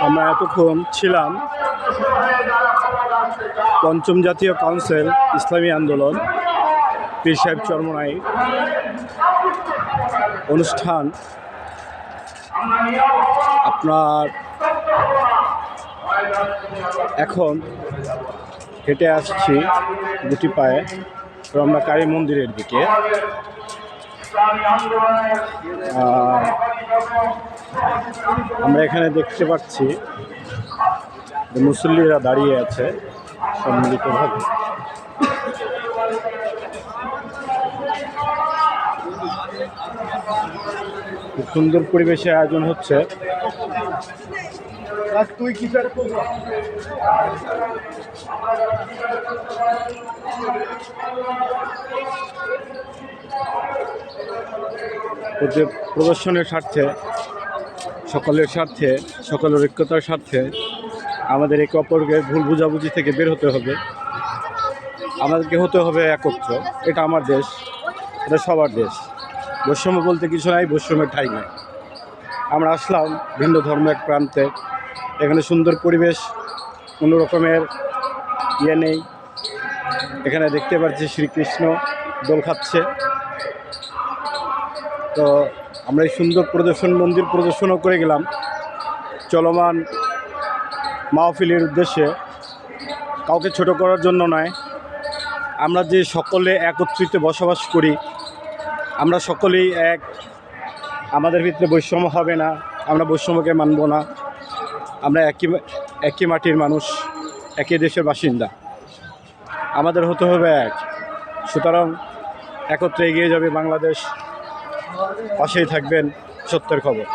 আমরা এতক্ষণ ছিলাম পঞ্চম জাতীয় কাউন্সিল ইসলামী আন্দোলন পীর সাহেব চরমনাই অনুষ্ঠান। আপনার এখন হেঁটে আসছি দুটি পায়ে রমনাকারী মন্দিরের দিকে। আমরা এখানে দেখতে পাচ্ছি মুসল্লিরা দাঁড়িয়ে আছে সম্মিলিতভাবে। খুব সুন্দর পরিবেশে আয়োজন হচ্ছে। প্রদর্শনের স্বার্থে, সকলের স্বার্থে, সকলের ঐক্যতার স্বার্থে আমাদের একে অপরকে ভুল বুঝাবুঝি থেকে বের হতে হবে। আমাদেরকে হতে হবে একত্র। এটা আমার দেশ, এটা সবার দেশ। বৈষম্য বলতে কিছু নাই, বৈষম্যের ঠাঁই নাই। আমরা আসলাম ভিন্ন ধর্ম এক প্রান্তে, এখানে সুন্দর পরিবেশ, কোনো রকমের ইয়ে নেই। এখানে দেখতে পাচ্ছি শ্রীকৃষ্ণ দোল খাচ্ছে। তো আমরা এই সুন্দর মন্দির প্রদর্শনও করে গেলাম চলমান মাহফিলের উদ্দেশ্যে, কাউকে ছোট করার জন্য নয়। আমরা যে সকলে একত্রিত বসবাস করি, আমরা সকলেই এক, আমাদের ভিতরে বৈষম্য হবে না, আমরা বৈষম্যকে মানব না। আমরা একই মাটির মানুষ, একই দেশের বাসিন্দা, আমাদের হতে হবে এক। সুতরাং একত্রে এগিয়ে যাবে বাংলাদেশ। পাশেই থাকবেন সত্যের খবর।